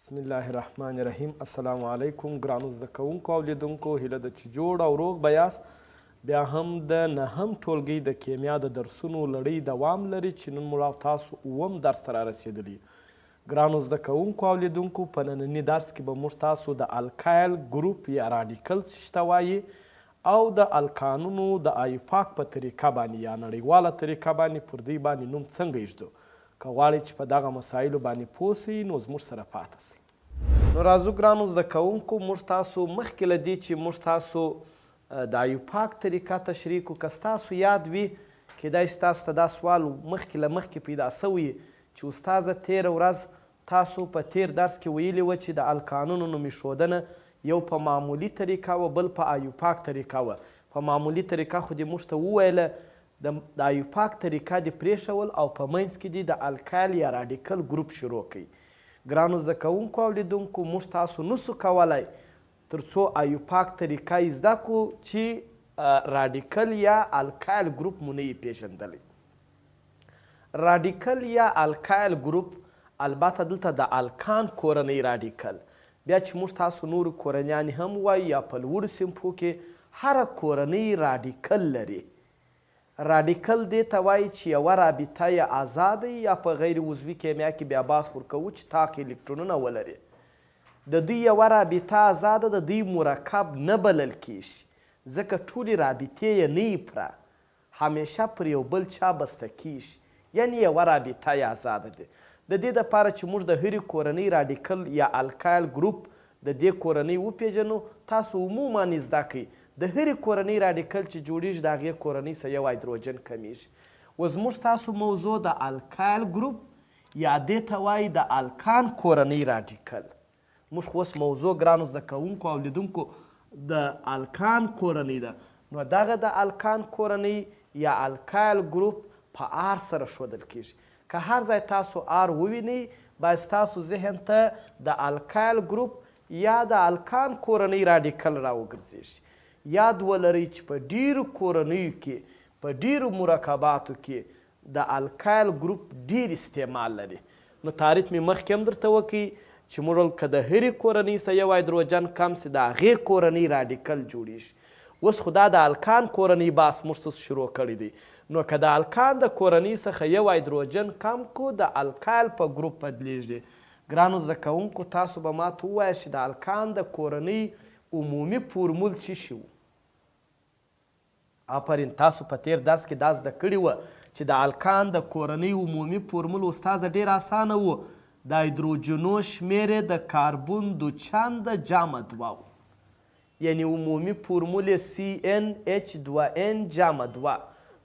بسم الله الرحمن الرحیم. السلام علیکم ګرانو زده کوونکو او لیدونکو، هیله ده چې جوړ او روغ به یاست. بیا هم د نهم ټولګي د کیمیا د درسونو لړۍ دوام لري چې نن مو تاسو اووم درس ته رارسېدلي. ګرانو زده کوونکو او لیدونکو، په ننني درس کې به موږ تاسو د الکایل ګروپ یا راډیکلز شته وایي او د الکانونو د ایوپاک په طریقه باندې یا نړیواله طریقه باندې پر دوی باندې نوم څنګه ایږدو. که غواړئ چې په دغه مسایلو باندې پوه سئ نو زموږ سره پاتې سئ. نو راځو ګرانو زده کوونکو، موږ تاسو مخکې له دې چې موږ تاسو د ایوپاک طریقه تشریح کړو، که ستاسو یاد وي کیدای شي تاسو ته دا سوال مخکې له مخکې پیدا سوی چې استاذه تېره ورځ تاسو په تېر درس کې ویلي وه چې د الکانونو نوم ایښودنه یو په معمولي طریقه وه، بل په ایوپاک طریقه وه. په معمولي طریقه خو دې موږ ته وویله د ایوپاک طریقه دې پرېښول او په منځ کې دې د الکایل یا راډیکل ګروپ شروع کوي. ګرانو زده کوونکو او لیدونکو، موږ تاسو نسو کولی تر څو ایوپاک طریقه یې زده کړو چې راډیکل یا الکایل ګروپ مو نه یې پېژندلی. راډیکل یا الکایل ګروپ البته دلته د الکان کورنۍ راډیکل، بیا چې موږ تاسو نورو کورنیانې هم وایو یا په لوړو صنفو کې هره کورنۍ راډیکل لري. راډیکل دې ته وایي چې یوه رابطه یا آزاده یا په غیر عضوي کیمیا کې بیا بحث ورکوو چې طاق الکترونونه ولري. د دوی یوه رابطه آزاده د دوی مرکب نه بلل کیږي ځکه ټولې رابطې یې نه یي پوره، همیشه پر یو بل چا بسته کیږي، یعنې یوه رابطه یې آزاده ده. د دې دپاره چې موږ د هرې کورنۍ راډیکل یا الکایل ګروپ د دې کورنۍ وپېژنو، تاسو عموما زده کوئ د هرې کورنۍ راډیکل چې جوړیږي د هغې کورنۍ څخه یو هایدروجن کمیږي. اوس موږ تاسو موضوع د الکایل ګروپ یا دې ته وایي د الکان کورنۍ راډیکل. موږ خو اوس موضوع ګرانو زده کوونکو او لیدونکو د الکان کورنۍ ده. نو دغه د الکان کورنۍ یا الکایل ګروپ په آر سره ښودل کیږي. که هر ځای تاسو آر ووینئ باید ستاسو ذهن ته د الکایل ګروپ یا د الکان کورنۍ راډیکل راوګرځېږي. یاد ولرئ چې په ډیرو کورنیو کې په ډیرو مرکباتو کې د الکایل ګروپ ډیر استعمال لري. نو تعریف مې مخکې هم درته وکړي چې موږ که د هرې کورنۍ څخه یو هایدروجن کم سي د هغې کورنۍ راډیکل جوړیږي. اوس خو دا د الکان کورنۍ بحث موږ شروع کړی دی. نو که د الکان د کورنۍ څخه یو هایدروجن کم کو د الکایل په ګروپ بدلیږي. ګرانو زده کوونکو، تاسو به ما ته ووایاست چې د الکان د کورنۍ عمومي فورمول څه شي و؟ آفرین، تاسو په تېر درس کې دا زده کړي وه چې د الکان د کورنۍ عمومي فورمول استاذه ډېر اسانه و. د هایدروجنو شمېر یې د کاربون دو چنده جمع دوه و، یعنې عمومي فورمول یې CnH2n جمع دوه.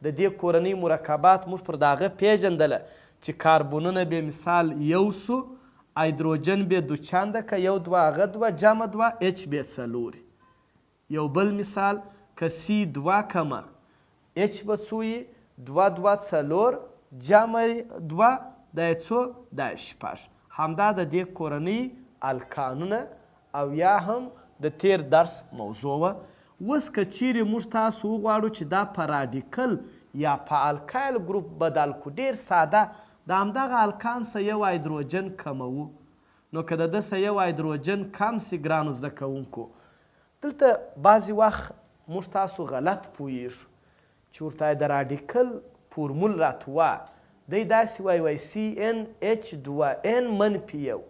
د دې کورنۍ مرکبات موږ پر د هغه پېژندله چې کاربونونه به مثال یو سو، هایدروجن به دو چنده که یو دوه هغه دوه جمع دوه، اچ به څلور. یو بل مثال که سی دوه کمه اچ به څو وي؟ دوه دوه څلور جمع دوه دا یې څو؟ دا یې شپږ. همدا د دې کورنۍ الکانونه او یا هم د تیر درس موضوع وه. اوس که چیرې موږ تاسو وغواړو چې دا په راډیکل یا په الکایل ګروپ بدل کړو، ډېر ساده، د همدغه الکان څخه یو هایدروجن کموو. نو که د ده څخه یو هایدروجن کم سي ګرانو زده کوونکو، دلته بعضې وخت موږ تاسو غلط پوهیږو چې ورته د راډیکل فورمول راته ووایه. دی داسې وایي CnH2n منفي یو.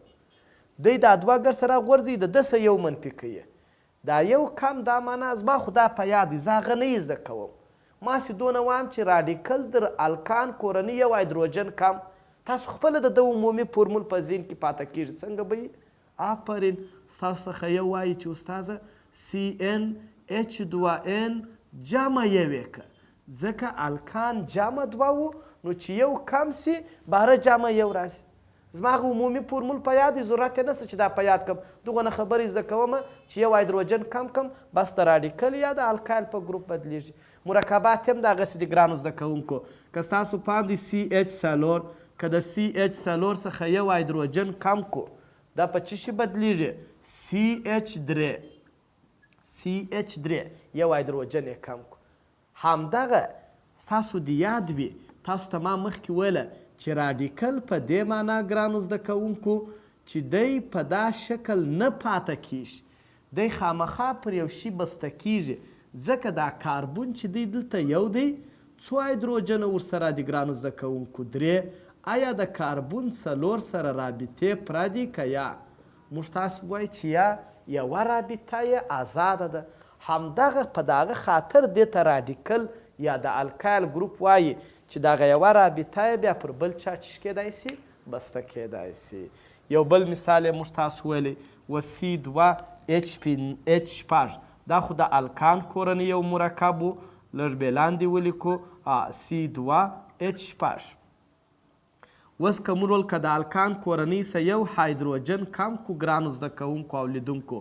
دی دا دوه ګر سره غورځوي د ده څخه یو منفي کوي. دا یو کم دا معنا زما خو دا په یاد دی، زه هغه نه یې زده کوم. ما سې دونه وایم چې راډیکل در الکان کورنۍ یو هایدروجن کم، تاسو خپله د ده عمومي فورمول په ذهن کې پاته کېږي. څنګه به یې؟ آفرین، ستاسو څخه یو وایي چې استاذه CnH2n جمع یو یې که، ځکه الکان جمع دوه و، نو چې یو کم سي باره جمع یو راځي. زما هغه عمومي فورمول په یاد وي، ضرورت یې نشته چې دا په یاد کړم. دغونه خبرې زده کومه چې یو هایدروجن کم کم بس د راډیکل یا د الکایل په ګروپ بدلیږي. مرکبات هم دغسې دي ګرانو زده کوونکو. که ستاسو پام دی CH4، که د CH4 څخه یو هایدروجن کم کو دا په څه شي بدلیږي؟ CH3 یو هایدروجن یې کم کو. همدغه ستاسو د یاد وي، تاسو ته ما مخکې ویله چې راډیکل په دې معنا ګرانو زده کوونکو چې دی په دا شکل نه پاته کیږي، دی خامخا پر یو شي بسته کیږي، ځکه دا کاربون چې دی دلته یو دی، څو هایدروجنه ورسره دي ګرانو زده کوونکو؟ 3. آیا د کاربون 4 سره رابطې پوره دي که یا؟ موږ تاسو وایي چې یا یوه رابطه یې ازاده ده. همدغه په دغه خاطر دې ته راډیکل یا د الکایل ګروپ وایي چې دغه یوه رابطه یې بیا پر بل چا چش کیدای سي؟ بسته کیدای سي. یو بل مثال یې موږ تاسو ویلی و C2H5 دا خو د الکان کورنۍ یو مرکب و، لږ بې لاندې ولیکو C2H5. اوس که موږ ول که د الکان کورنۍ څخه یو هایدروجن کم کو ګرانو زده کوونکو او لیدونکو،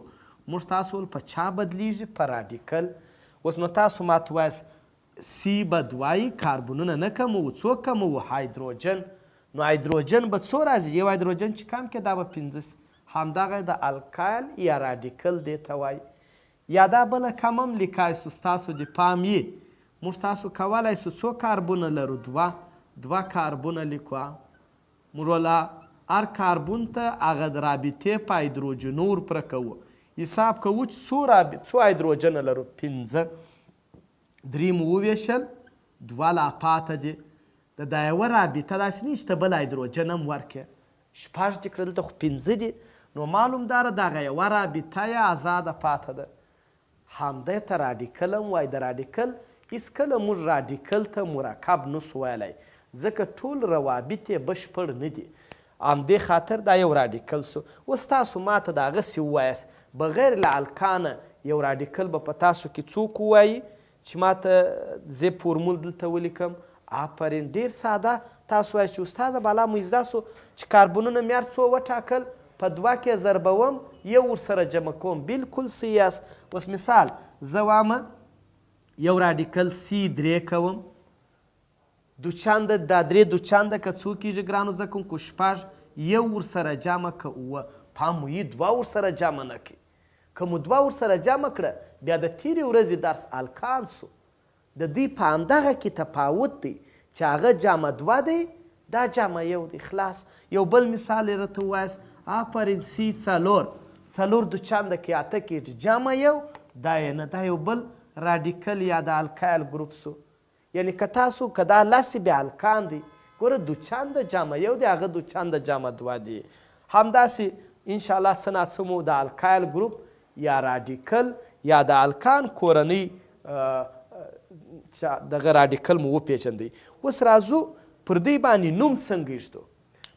موږ تاسو ول په چا بدلیږي؟ په راډیکل. اوس نو تاسو ماته وایاست سی به دوایي کاربونونه نه کموو، څو کموو؟ هایدروجن. نو هایدروجن به څو راځي؟ یو هایدروجن چې کم کړي دا به 5 سي. همدغه د الکایل یا راډیکل دې ته وایي. یا دا بله کم هم لیکای سو، ستاسو د پام یي موږ تاسو کولی سو څو کاربونه لرو؟ 2 کاربونه لیکو. موږ وله هر کاربون ته هغه د رابطې په هایدروجنو ورپوره کوو. حساب کوو چې څو هایدروجنه لرو؟ 5. 3 مو وویشل، 2 لا پاته دي. د دا یوه رابطه داسې نه چې ته بل هایدروجن هم ورکړې. 6 دي کړه، دلته خو 5 دي. نو معلوم داره دغه یوه رابطه یې ازاده پاته ده. همدې ته راډیکل هم وایي. د راډیکل هېڅکله موږ راډیکل ته مرکب نسو ویلی، ځکه ټول روابط یې بشپړ نه دي. همدې خاطر دا یو راډیکل سو. اوس تاسو ماته د هغسې ووایاست بغیر له الکانه یو راډیکل به په تاسو کې څوک ووایي چې ماته زه فورمول دلته ولیکم؟ آفرین، ډېر ساده. تاسو وایاست چې استاده بالا مو زده سو چې کاربونونه معیار څو وټاکل، په 2 کې ضربوم، یو ورسره جمع کوم. بالکل صحیح یاست. اوس مثال زه وامه یو راډیکل C3 کوم، دوچنده دا 3 دوچنده که څو کېږي ګرانو زده کوونکو؟ 6. یو ورسره جمع که 9. پام مو یي 2 ورسره جمع نه کوي. که مو 2 ورسره جمع کړه بیا د تیرې ورځې درس الکان سو. د دوی په همدغه کې تفاوت دی چې هغه جمع 2 دی، دا جمع 1 دی. خلاص. یو بل مثال یې راته ووایاست. آفرین C4 4 دوچنده کې 8 کېږي، جمع 1 دا یې نه، دا یو بل راډیکل یا د الکایل ګروپ سو. یعنې که تاسو که دا 10 بیا الکان دی، ګوره دوچنده جمع 1 دی، هغه دوچنده جمع 2 دی. همداسې انشاءالله څه ناڅه مو د الکایل ګروپ یا راډیکل یا د الکان کورنۍ دغه راډیکل مو وپېژندئ. اوس راځو پر دې باندې نوم څنګه ایږدو؟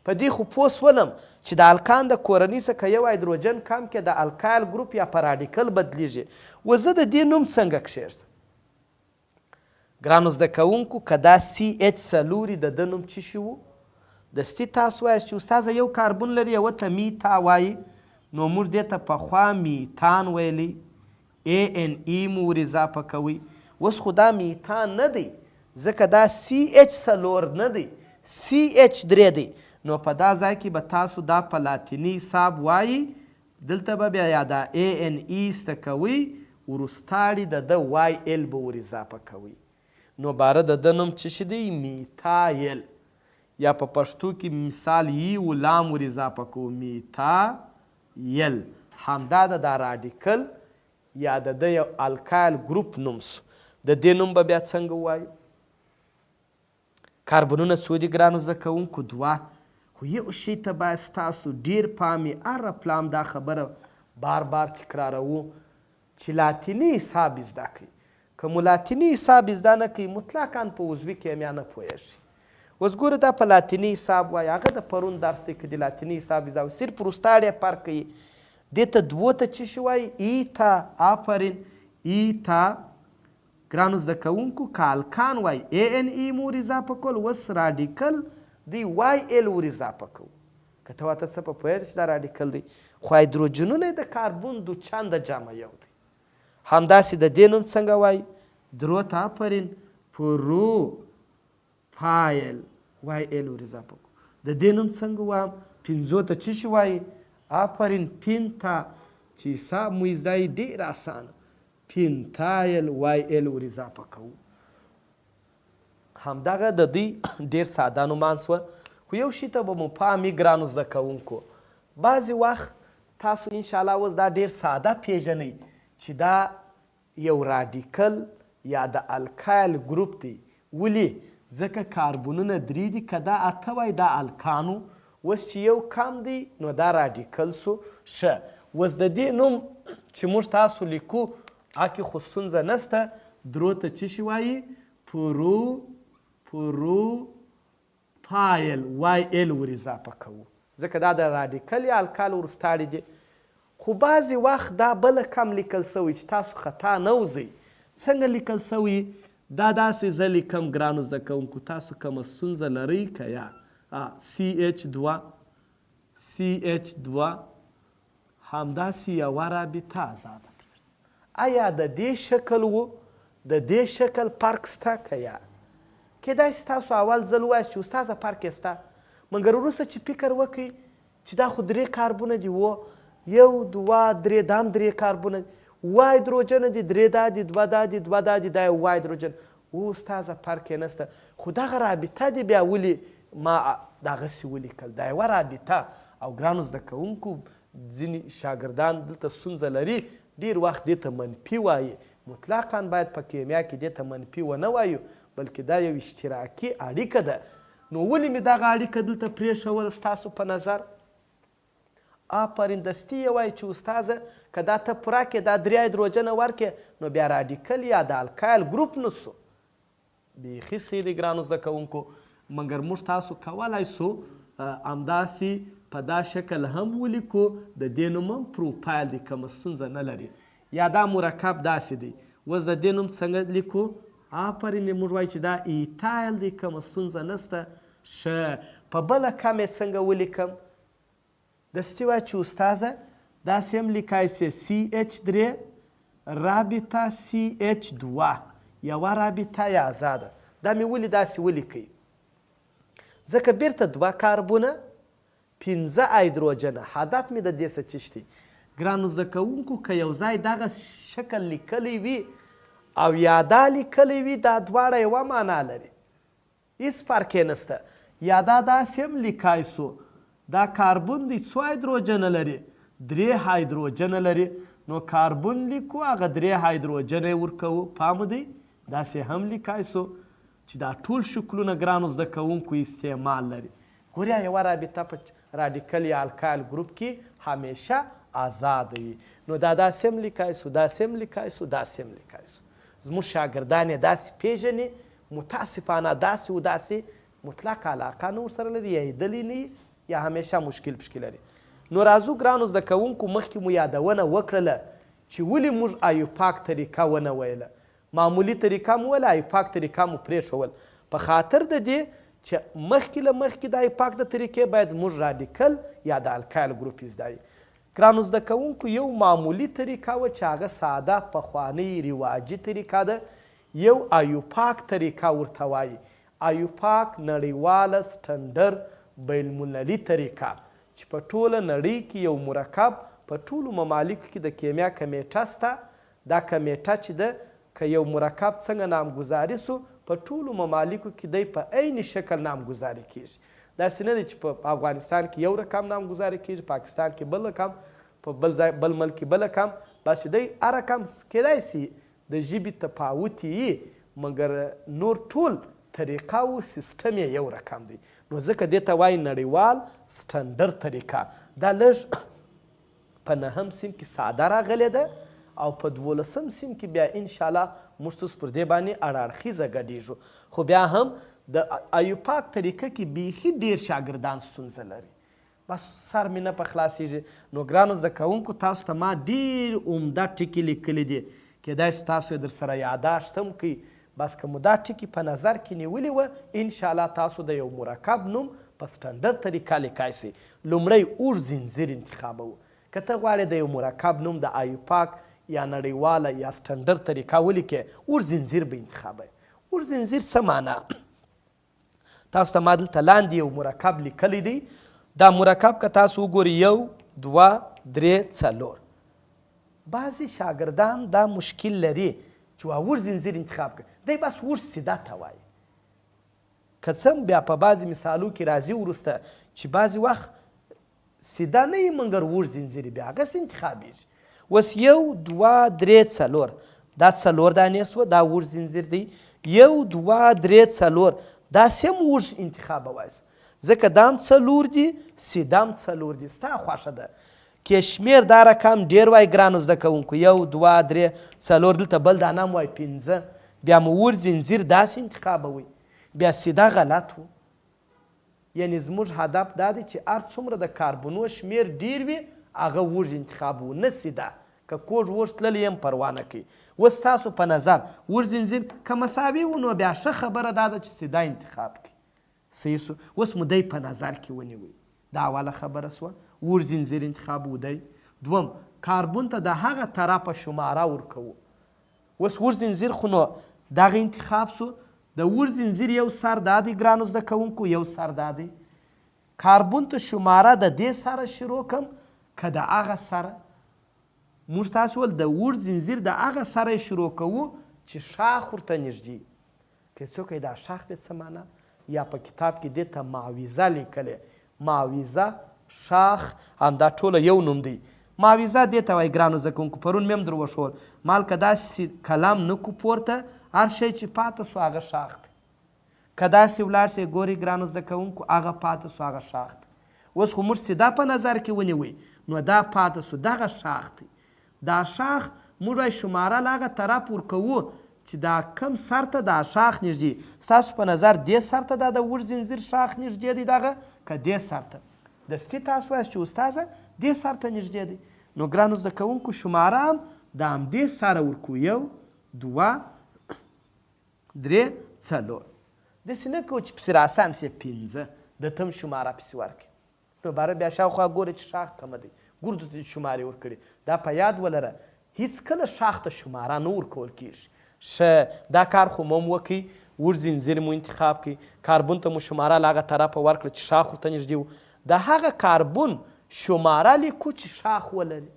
په دې خو پوه شولم چې د الکان د کورنۍ څخه یو هایدروجن کم کې د الکایل ګروپ یا په راډیکل بدلیږي. و زه د دې نوم څنګه کښېږدم؟ ګرانو زده کوونکو که دا CH4 د ده نوم څه شي و؟ دستي تاسو وایاست چې استاذه یو کاربون لري، یوه ته میتا وایي، نو موږ دې ته پخوا میتان ویلی، ANE مو ور اضافه کوئ. اوس خو دا میتان نه دی، ځکه دا CH4 نه دی، CH3 دی. نو په دا ځای کې به تاسو دا په لاتیني حساب وایي، دلته به بیا یا دا ANE سته کوئ، وروستاړي د ده YL به ور اضافه کوئ. نو باره د ده نوم څه شي دی؟ میتایل. یا په پښتو کې مثال یي و لام ور اضافه کوو، میتایل. همدا د دا راډیکل یا د ده یو الکایل ګروپ نوم سو. د دې نوم به بیا څنګه ووایو؟ کاربونونه څو دي ګرانو زده کوونکو؟ 2. خو یو شي ته باید ستاسو ډېر پام وي، هره پلام دا خبره بار بار تکراروو چې لاتیني حساب زده کړئ. که مو لاتیني حساب زده نه کوئ مطلقاً په عضوي کیمیا نه پوهېږئ. اوس ګوره دا په لاتیني حساب وایي، هغه د پرون درس دی که د لاتیني حساب زده صرف وروستاړی یې فرق کوي. دې ته 2 ته څه شي وایي؟ ایتا. آفرین، ایتا. ګرانو زده کوونکو که الکان وایي ANE مو ور اضافه کول، اوس راډیکل دی YL ور اضافه کوو. که ته ورته څه په پوهېږې چې دا راډیکل دی، خو هایدروجنونه د کاربون دوچنده جمع 1 دی. همداسې د دې نوم څنګه وایي؟ 3 ته آفرین پروپایل YL ور اضافه کوو. د دې نوم څنګه وایم؟ 5 ته څه شي وایي؟ آفرین پینتا، چې حساب مو زده یي ډېر اسانه، پینتایل YL ور اضافه کوو. همدغه د دوی ډېر ساده نومان سوه. خو یو شي ته به مو پام وي ګرانو زده کوونکو، بعضې وخت تاسو انشاءالله اوس دا ډېر ساده پیژنئ چې دا یو راډیکل یا د الکایل ګروپ دی. ولې؟ ځکه کاربونونه 3 دي، که دا 8 وای دا الکانو، اوس چې یو کم دی نو دا راډیکل سو. ښه، اوس د دې نوم چې موږ تاسو لیکو هکې خو ستونزه نسته. درو ته څه شي وایي؟ پروپایل، وای ال ور اضافه کوو ځکه دا د راډیکل یا الکال ورستاړي دي. خو بعضې وخت دا بله کم لیکل سوی چې تاسو خطا نه وځئ. څنګه لیکل سوی؟ دا داسې زه لیکم ګرانو زده کوونکو، تاسو کومه ستونزه لرئ که یا CH2 همداسې یوه رابطه آزاده کړل. آیا د دې شکل و؟ د دې شکل فرق سته که یا؟ کیدای شي تاسو اول ځل ووایاست چې استاده فرق یې سته، مګر وروسته چې فکر وکړئ چې دا خو 3 کاربونه دي، 1 2 3 دا هم 3 کاربونه دي، هایدروجن دي 3 دا دي، 2 دا دي، 2 دا دي، دا یو هایدروجن. استاده فرق یې نسته. خو دغه رابطه دي بیا ولې ما دغسې ولیکل؟ دا یوه رابطه. او ګرانو زده کوونکو ځینې شاګردان دلته ستونزه لري، ډېر وخت دې ته منفي وایي. مطلقاً باید په کیمیا کې دې ته منفي ونه وایو، بلکې دا یو اشتراکي اړیکه ده. نو ولې مې دغه اړیکه دلته پرېښول ستاسو په نظر؟ آفرین، دستي یې وایي چې استاذه که دا ته پوره کړې، دا 3 هایدروجنه ورکړې، نو بیا راډیکل یا د الکایل ګروپ نه سو. بیخي صحیح دی ګرانو زده کوونکو. مګر موږ تاسو کولی سو همداسې په دا شکل هم ولیکو. د دې نوم هم پروفایل دی، کومه ستونزه نه لري. یا دا مرکب داسې دی، اوس د دې نوم څنګه لیکو؟ آفرین، موږ وایو چې دا ایتایل دی، کومه ستونزه نسته. ښه، په بله کم یې څنګه ولیکم؟ داسې وایي چې استاذه داسې هم لیکای سي CH3 رابطه CH2 یوه رابطه یې آزاده. دا مې ولې داسې ولیکئ؟ ځکه بیرته 2 کاربونه 15 هایدروجنه. هدف مې د دې څه څه شته ګرانو زده کوونکو؟ که یو ځای دغه شکل لیکلی وي او یا دا لیکلی وي، دا دواړه یوه معنا لري، هېڅ فرق یې نسته. یا دا داسې هم لیکای سو، دا کاربون دی 2 هایدروجنه لري، 3 هایدروجنه لري، نو کاربون لیکو هغه 3 هایدروجنه یې ورکوو. پام دی؟ داسې هم لیکای سو چې دا ټول شکلونه ګرانو زده کوونکو استعمال لري. ګوریا یوه رابطه په راډیکل یا الکایل ګروپ کې همیشه آزاده وي. نو دا داسې هم لیکای سو، داسې هم لیکای سو، داسې هم لیکای سو. زموږ شاګردان یې داسې پیژني، متاسفانه داسې و داسې مطلق علاقه نه ورسره لري، یا لیدلی نه یا همیشه مشکل پشکې لري. نو راځو ګرانو زده کوونکو، مخکې مو یادونه وکړله چې ولې موږ ایوپاک طریقه ونه ویله. معمولی طریقه مو ویله، ایوپاک طریقه مو پرېښول. په خاطر د دې چې مخکې له مخکې د ایوپاک د طریقې باید موږ راډیکل یا د الکایل ګروپ زده وي. ګرانو زده کوونکو، یو معمولی طریقه وه چې هغه ساده پخوانۍ رواجي طریقه ده، یو ایوپاک طریقه ورته وایي. ایوپاک نړیواله سټنډر بین المللي طریقه چې په ټوله نړۍ کې یو مرکب په ټولو ممالکو کې د کیمیا کمیټه شته. دا کمیټه چې ده که یو مرکب څنګه نامګذاري سو، په ټولو ممالکو کې دی په عین شکل نامګذاري کیږي. داسې نه دی چې په افغانستان کې یو رقم نامګذاري کیږي، پاکستان کې بل رقم، په بل ځای بل ملک کې بل رقم. بس چې دی هر رقم کیدای سي د ژبې تفاوت وي، مګر نور ټول طریقه او سیستم یې یو رقم دی. نو ځکه دې ته وایي نړیوال سټنډر طریقه. دا لږ په 9م سیم کې ساده راغلې ده، او په 12م سیم کې بیا انشاءالله موږ تاسو پر دې باندې اړخیزه ګډېږو. خو بیا هم د ایوپاک طریقه کې بیخي ډېر شاګردان ستونزه لري. بس سر مې نه په خلاصېږي. نو ګرانو زده کوونکو، تاسو ته ما ډېر عمده ټکي لیکلي دي، کیدای شي تاسو یې در سره یاداشت هم کوئ. بس که مو دا ټکي په نظر کې نیولي وه، انشاءالله تاسو د یو مرکب نوم په سټنډر طریقه لیکای شئ. لومړی اوږد زنځیر انتخابوو. که ته غواړې د یو مرکب نوم د ایوپاک یا نړیواله یا سټنډر طریقه ولیکې، اوږد زنځیر به انتخابوئ. اوږد زنځیر څه معنا؟ تاسو ته ما دلته لاندې یو مرکب لیکلی دی. دا مرکب که تاسو وګورئ 1 2 3 4. بعضې شاګردان دا مشکل لري چې اوږد زنځیر انتخاب کړي، دی بس اوږد سیده ته وایي. که څه بیا په بعضې مثالو کې راځي وروسته چې بعضې وخت سیده نه وي مګر اوږد زنځیر بیا هغسې انتخابېږي. اوس 1 2 3 4 دا 4 دانې سوه دا اوږد زنځیر دی. 1 2 3 4 داسې هم اوږد انتخابوای سو ځکه دا هم 4 دي سیده هم 4 دي ستا خوښه ده. که شمېر دا رقم ډېر وای ګرانو زده کوونکو 1 2 3 4 دلته بل دانه هم وای 5 بیا مو اوږد زنځیر داسې انتخابوئ بیا سیده غلط و. یعنې زموږ هدف دا دی چې هر څومره د کاربنو شمېر ډېر وي هغه اوږد انتخاب و نه سیده. که کوږ اوږد تللی هم پروا نه کوي. اوس تاسو په نظر اوږد زنځیر که مساوي و نو بیا ښه خبره دا ده چې سیده انتخاب کړي. صحیح سو. اوس مو دی په نظر کې ونیوئ. دا اوله خبره سوه اوږد زنځیر انتخاب ودی. دوم کاربن ته د هغه طرفه شماره ورکوو. اوس اوږد زنځیر خو نو دغه انتخاب سو. د اوږد زنځیر یو سر دا دی ګرانو زده کوونکو یو سر دا دی. کاربن ته شماره د دې سره شروع کړم که د هغه سره موږ تاسو ول د اوږد زنځیر د هغه سره یې شروع کوو چې شاخ ورته نږدې. که څوک دا شاخ بیا څه معنا یا په کتاب کې دې ته معاوضه لیکلې. معاوضه شاخ همدا ټوله یو نوم دی. معاوضه دې ته وایي ګرانو زده کوونکو پرون مې هم در وښول مال که داسې کلام نه کو پورته هر شی چې پاته سو هغه شاخ دی. که داسې ولاړ سئ ګورئ ګرانو زده کوونکو هغه پاته سو هغه شاخ دی. اوس خو موږ سیده په نظر کې ونیوئ نو دا پاته سو دغه شاخ دی. دا شاخ موږ وایي شماره له هغه طرف ورکوو چې دا کم سر ته دا شاخ نږدې. ستاسو په نظر دې سر ته دا د اوږد زنځیر شاخ نږدې دی دغه که دې سر ته. دستي تاسو وایاست چې استاذه دې سر ته نږدې دی. نو ګرانو زده کوونکو شماره هم د همدې سره ورکوو 1 2 3 4. داسې نه کوو چې پسې راسم سي 5 د تم شماره پسې ورکړي. نو باره بیا شاوخوا ګوره چې شاخ کمه دی ګردو ته شمارې ورکړي. دا په یاد ولره هیڅکله شاخ ته شماره نه ورکول کېږي. ښه دا کار خو مو هم وکړئ. اوږد زنځیر مو انتخاب کړئ. کاربن ته مو شماره له هغه طرفه ورکړه چې شاخ ورته نږدې و. د هغه کاربن شماره لیکو چې شاخ ولري.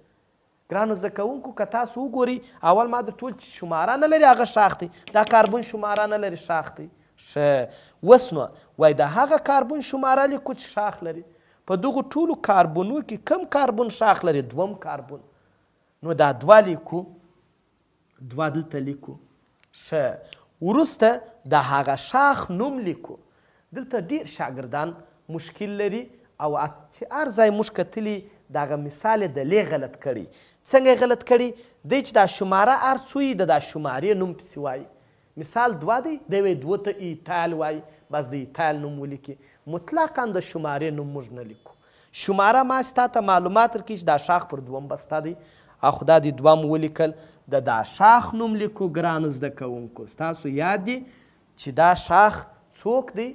ګرانو زده کوونکو که تاسو وګورئ اول ما درته وویل چې شماره نه لري هغه شاخ دی. دا کاربن شماره نه لري شاخ دی. ښه اوس نو وایي د هغه کاربن شماره لیکو چې شاخ لري. په دغو ټولو کاربنو کې کم کاربن شاخ لري؟ دوم کاربن. نو دا 2 لیکو 2 دلته لیکو. ښه وروسته د هغه شاخ نوم لیکو. دلته ډېر شاګردان مشکل لري او چې هر ځای موږ کتلي دغه مثال یې د لې غلط کړی. څنګه یې غلط کړی؟ دی چې دا شماره هر څو یي د دا شمارې نوم پسې وایي. مثال 2 دی دی وایي 2 ته ایتال وایي بس د ایتال نوم ولیکي. مطلقا د شمارې نوم موږ نه لیکو. شماره ما ستا ته معلومات درکړي چې دا شاخ پر 2 بسته دی او خو دا د 2 مو ولیکل. د دا شاخ نوم لیکو ګرانو زده کوونکو. ستاسو یاد دی چې دا شاخ څوک دی؟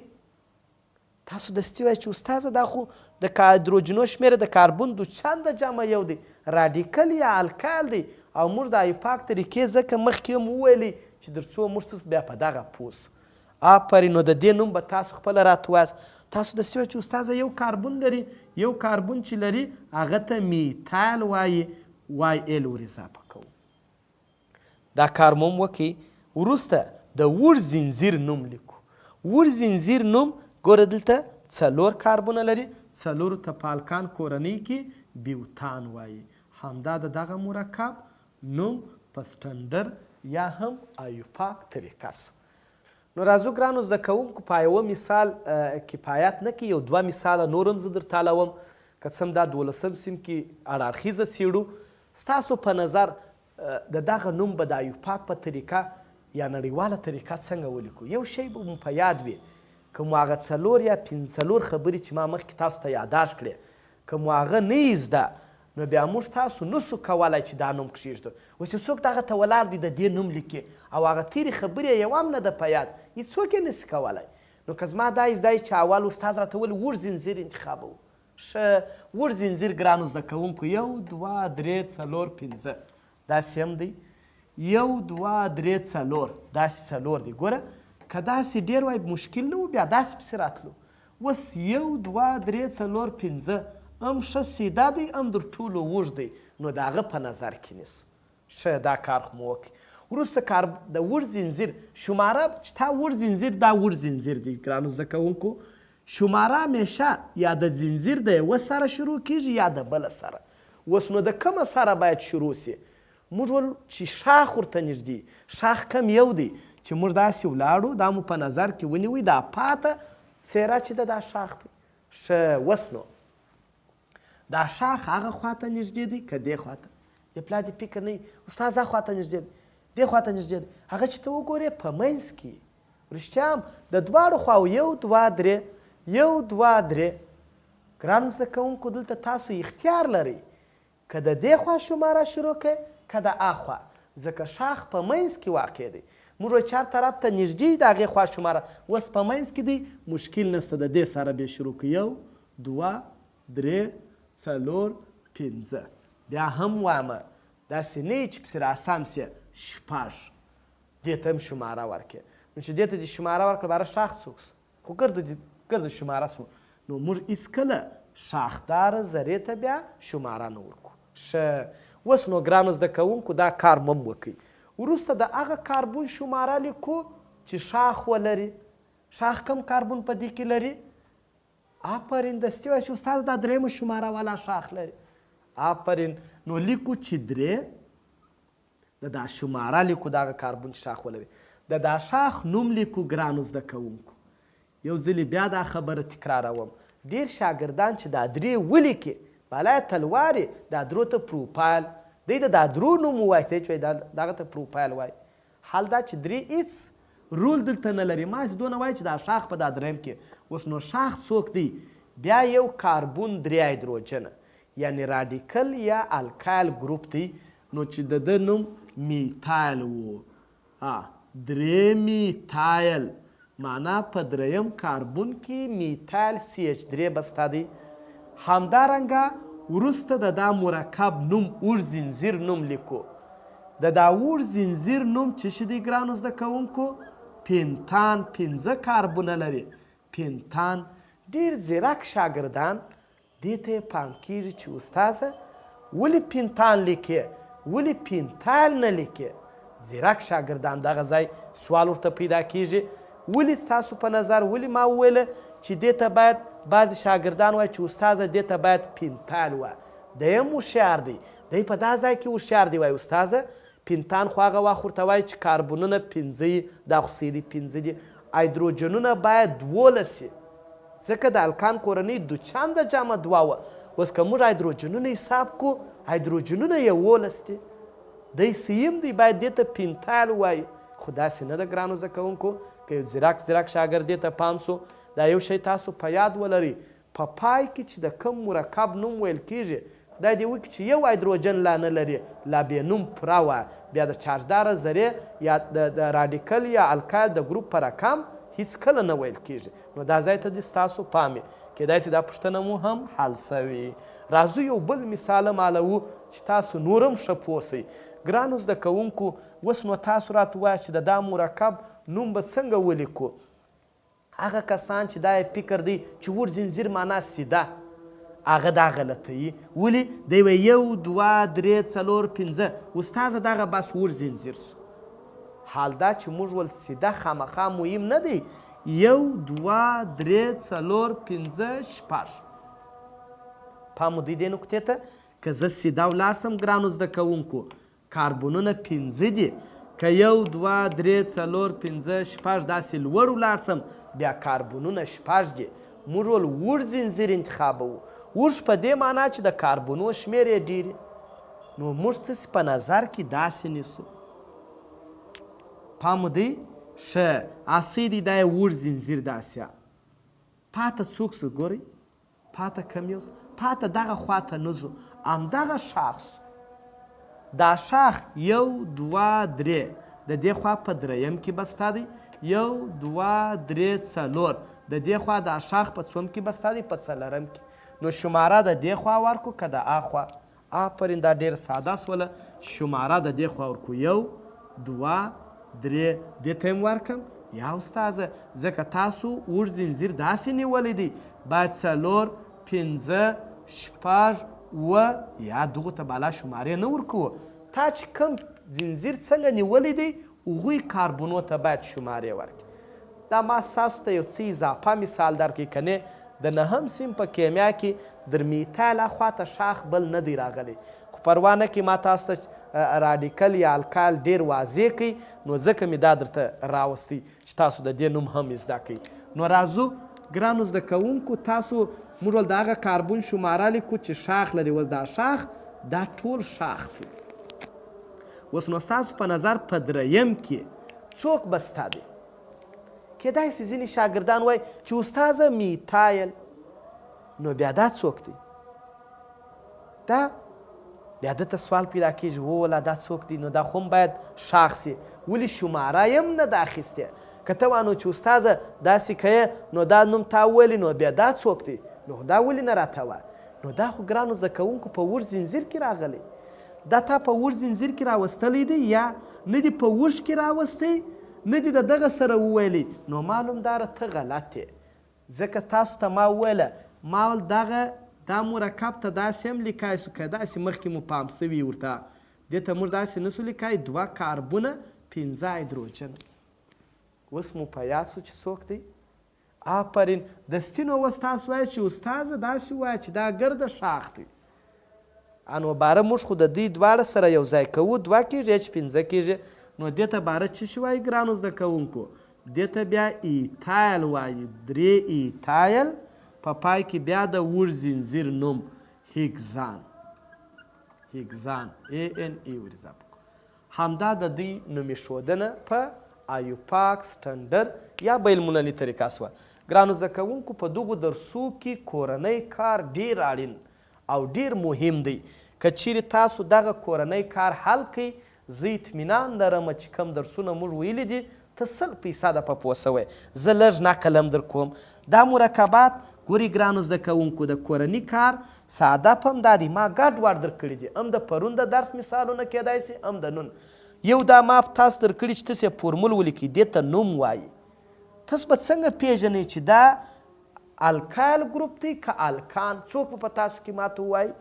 تاسو دستي وایئ چې استاذه دا خو د هایدروجنو شمېره د کاربن 2 چنده جمع یو دی راډیکل یا الکال دی. او موږ د ایپاک طریقې ځکه مخکې هم وویلې چې تر څو موږ بیا په دغه پوه سو. آفرین. نو د دې نوم به تاسو خپله راته وایاست. تاسو داسې وایئ چې استاذه یو کاربن لري یو کاربن چې لري هغه ته میتایل وایي وای ال ور اضافه کوو. دا کار مو هم وکړئ. وروسته د اوږد زنځیر نوم لیکو. اوږد زنځیر نوم ګوره دلته 4 کاربونه لري. 4 ته په الکان کورنۍ کې بیوتان وایي. همدا د دغه مرکب نوم په سټنډر یا هم ایوپاک طریقه سو. نو راځو ګرانو زده کوونکو په یوه مثال کفایت نه کوي. یو 2 مثاله نور هم زه درته حلوم. که څه هم دا 12 صنف کې اړخیزه څېړو. ستاسو په نظر د دغه نوم به د ایوپاک په طریقه یا نړیواله طریقه څنګه ولیکو؟ یو شی به مو په یاد وي. که مو هغه 4 یا 5 خبرې چې ما مخکې تاسو ته یاداشت کړې که مو هغه نه یې زده نو بیا موږ تاسو نسو کولی چې دا نوم کښېږدو. اوس یو څوک دغه ته ولاړ دی د دې نوم لیکي او هغه تېرې خبرې یې یوه هم نه ده په یاد هېڅوک یې نسي کولی. نو که زما دا زده چې اول استاد راته ویل اوږد زنځیر انتخابوو. ښه اوږد زنځیر ګرانو زده کوونکو 1 2 3 4 5 داسې هم دی. 1 2 3 4 داسې 4 دی. ګوره که داسې ډېر وای مشکل نه و بیا داسې پسې راتلو. اوس 1 2 3 4 5 هم ښه سیده دی هم در ټولو اوږد دی. نو د هغه په نظر کې نیسو. ښه دا کار خو مو وکړي. وروسته کار د اوږد زنځیر شماره چې تا اوږد زنځیر دا اوږد زنځیر دی ګرانو زده کوونکو شماره همیشه یا د زنځیر د یوه سره شروع کیږي یا د بله سره. اوس نو د کومه سره باید شروع سي؟ موږ ول چې شاخ ورته نږدې، شاخ کم یو دی چې موږ داسې ولاړو، دا مو په نظر کې ونیوئ، دا پاته څیره چې ده دا شاخ دی. ښه، اوس نو دا شاخ هغه خواته نږدې دی که دې خواته؟ د پلار دې فکر نه وي استاد دا خواته نږدې دی، دې خواته نږدې دی. هغه چې ته وګورې په منځ کې رښتیا هم د دواړو خواو 1 2 3 1 2 3. ګرانو زده کوونکو دلته تاسو اختیار لرئ که د دې خوا شماره شروع کړئ که د اخوا، ځکه شاخ په منځ کې واقع دی. موږ وایو چار طرف ته نږدې د هغې خوا شماره، اوس په منځ کې دی، مشکل نشته، د دې سره به شروع کړو 1 2 3 4 5. بیا هم وامه داسې نه وي چې پسې راسم سي 6 دې ته هم شماره ورکړې. نو چې دې ته دې شماره ورکړه باره شاخ څوک سو، خو ګرده شماره سو. نو موږ هېڅکله شاخداره ذرې ته بیا شماره نه ورکو. ښه، اوس نو ګرانو زده کوونکو دا کار مم وکئ. وروسته د هغه کاربون شماره لیکو چې شاخ ولري. شاخ کم کاربون په دې کې لري؟ آفرین، دستي وایي چې استاد دا درېیمه شماره والا شاخ لري. آفرین، نو لیکو چې 3 د دا شماره لیکو د هغه کاربون چې شاخ ولري. د دا شاخ نوم لیکو ګرانو زده کوونکو. یو ځلې بیا دا خبره تکراروم، ډېر شاګردان چې دا 3 ولیکي بالای تلوارې دا درو ته پروفایل، دی د دا درو نوم ووایي، ته یې چې وایي دغه ته پروفایل وایي. حال دا چې 3 هېڅ رول دلته نه لري. ما هسې دونه وایي چې دا شاخ په دا 3م کې. اوس نو شاخ څوک دی؟ بیا یو کاربون 3 هایدروجنه، یعنی راډیکل یا الکایل ګروپ دی. نو چې د ده نوم میتایل و، 3 میتایل، معنا په 3م کاربون کې میتایل CH3 بسته دی. همدارنګه وروسته د دا مرکب نوم اوږد زنځیر نوم لیکو. د دا اوږد زنځیر نوم څه شی دی ګرانو زده کوونکو؟ پینتان. 5 کاربونه لري. پینتان. ډېر ځیرک شاګردان دې ته یې پام کېږي چې استاذه ولې پینتان لیکې، ولې پینتایل نه لیکې؟ ځیرک شاګردان دغه ځای سوال ورته پیدا کېږي. ولې ستاسو په نظر ولې ما وویله چې دې ته باید بعضې شاګردان وایي چې استاذه دې ته باید پینتایل وایه؟ دی هم هوښیار دی، دی په دا ځای کې هوښیار دی، وایي استاذه پینتان خو هغه وخت ورته وایي چې کاربونونه 5 وي، دا خو څه دي 5 دي، هایدروجنونه باید 12 وي، ځکه د الکان کورنۍ 2 چنده جمع 2 وه. اوس که موږ هایدروجنونه حساب کړو، هایدروجنونه 11 دي، دی سیم دی، باید دې ته پینتایل وایي. خو داسې نه ده ګرانو زده کوونکو. که یو ځیرک شاګرد دې ته پام سو، دا یو شی تاسو په یاد ولرئ، په پای کې چې د کوم مرکب نوم ویل کېږي دا دې وکړي چې یو هایدروجن لا نه لري، لا بې نوم پوره وه، بیا د چارجداره ذرې یا د راډیکل یا الکایل د ګروپ په رقم هېڅکله نه ویل کېږي. نو دا ځای ته دې ستاسو پام وي، کیدای شي دا پوښتنه مو هم حل سوي. راځو یو بل مثال مالوو چې تاسو نور هم ښه پوه سئ. ګرانو زده کوونکو، اوس نو تاسو راته وایاست چې د دا مرکب نوم به څنګه ولیکو؟ هغه کسان چې دا یې فکر دی چې اوږد زنځیر معنا سیده، هغه دا غلطوي. ولې؟ دی وایي 1 2 3 4 5. استاذه دغه بس اوږد زنځیر سو. حال دا چې موږ ول سیده خامخا مهم نه دی. 1 2 3 4 5 6. پام دې دې نقطې ته، که زه سیده ولاړ سم ګرانو زده کوونکو، کاربونونه 5 دي، که 1 2 3 4 5 6 داسې لوړ ولاړ سم بیا کاربونونه 6 دي. موږ ول اوږد زنځیر انتخابوو. اوږد په دې معنا چې د کاربونو شمېر یې ډېر. نو موږ څه په نظر کې داسې نیسو. پام دی، ښه اسۍ دی، دا یې اوږد زنځیر داسې. پاته څوک څه ګورئ؟ پاته کم یو، پاته دغه خواته نه ځو، همدغه شاخ سو. دا شاخ 1 2 3 د دې خوا په 3م کې بسته دی، 1 2 3 4 د دې خوا دا شاخ په څوم کې بسته دی؟ په 4م کې. نو شماره د دې خوا ورکو که د اخوا؟ آفرین، دا ډېره ساده سوله. شماره د دې خوا ورکو 1 2 3 دې ته هم ورکم. یا استاذه ځکه تاسو اوږد زنځیر داسې نیولی دی، باید 4 5 6 و یا دغو ته بالا شمارې نه ورکوو. تا چې کوم زنځیر څنګه نیولی دی هغوی کاربونو ته باید شمارې ورکړي. دا ما ستاسو ته یو څه اضافه مثال درکړي که نه د نهم سیم په کیمیا کې در میتایل اخواته شاخ بل نه دی راغلی خو پروا نه کې ما تاسو ته راډیکل یا الکال ډیر واضح کوي نو ځکه مې دا درته راوستی چې تاسو د دې نوم هم زده کوئ نو راځو ګرانو زده کوونکو تاسو موږ ول د هغه کاربن شماره لیکو چې شاخ لري اوس دا شاخ دا ټول شاخ دی اوس نو ستاسو په نظر په دریم کې څوک به ستا دی کیدای سي ځینې شاګردان وایي چې استاذه میتایل نو بیا دا څوک دی دا بیا دته سوال پیدا کېږي ووله دا څوک دی نو دا خو هم باید شاخ سي ولې شماره یې هم نه ده اخیستې که ته وانو چې استاذه داسې که نو دا نوم تا وویلې نو بیا دا څوک دی نو دا ولې نه راته وایه نو دا خو ګرانو زده کوونکو په اوږد زنځیر کې راغلی دا تا په اوږد زنځیر کې راوستلی دی یا نه دي په اوږد کې راوستی نه دي د دغه سره وویلی نو معلوم داره ته غلط یې ځکه تاسو ته ما وویله ما ول دغه دا مرکب ته داسې هم لیکای سو که داسې مخکې مو پام سوي ورته دې ته موږ داسې نسو لیکای 2 کاربونه 5 هایدروجن اوس مو په یاد سو چې څوک دی آفرین دستینو اوس تاسو وایئ چې استاذه داسې ووایه چې دا ګرده شاخ دی انو باره موږ خو د دې دواړه سره یو ځای کوو 2 کېږي چې 5 کېږي نو دې ته باره څه شي وایي ګرانو زده کوونکو دې ته بیا ایتایل وایي 3 ایتایل په پای کې بیا د اوږد زنځیر نوم هیګزان ANE ور اضافه کړو همدا د دې نوم ایښودنه په ایوپاک سټنډر یا بیل المللي طریقه سوه ګرانو زده کوونکو په دغو درسو کې کورنی کار ډیر اړین او ډیر مهم دی که چیرې تاسو دغه کورنی کار حل کړئ زه اطمینان لرم چې کوم درسونه موږ ویلي دي ته 100% په پوه سوی زه لږ نقل هم در کوم دا مرکبات ګورې ګرانو زده کوونکو د کورني کار ساده هم دا دی ما ګډ وډ در کړي دي هم د پرون د درس مثالونه کیدای سي هم د نن یو دا ما تاسو در کړي چې تاسو یې فورمول ولیکئ دې ته نوم وایي تاسو به څنګه پیژنئ چې دا الکایل ګروپ دی که الکان څوک به په تاسو کې ماته ووایي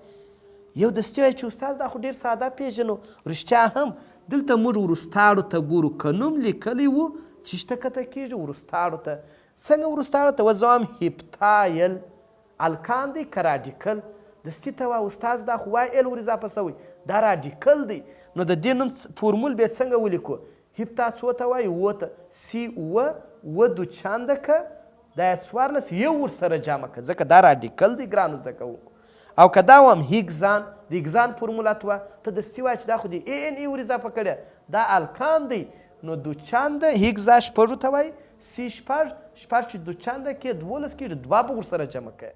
یو دستي وایي چې استاد دا خو ډېر ساده پیژنو رښتیا هم دلته موږ وروستاړو ته ګورو که نوم لیکلی و چې شته کته کېږي وروستاړو ته څنګه وروستاړو ته وزه وایم هیپتایل الکان دی که راډیکل دستي ته وایه استاد دا خو وای ال ور اضافه سوی دا راډیکل دی نو د دې نوم فورمول بیا څنګه ولیکو هیپتا څو ته وایي اووه ته سی اووه دو چنده که دا یې 14 یو ورسره جمع که ځکه دا راډیکل دی ګرانو زده کوونکو او که دا وایم هیګزان د هیګزان فورموله ته وه ته دستي وایه چې دا خو د ANE ور اضافه کړې دا الکان دی نو دو چنده هیګزا شپږو ته وایي سی شپږ چې دو چنده کې 12 کېږي 2 به ورسره جمع کوي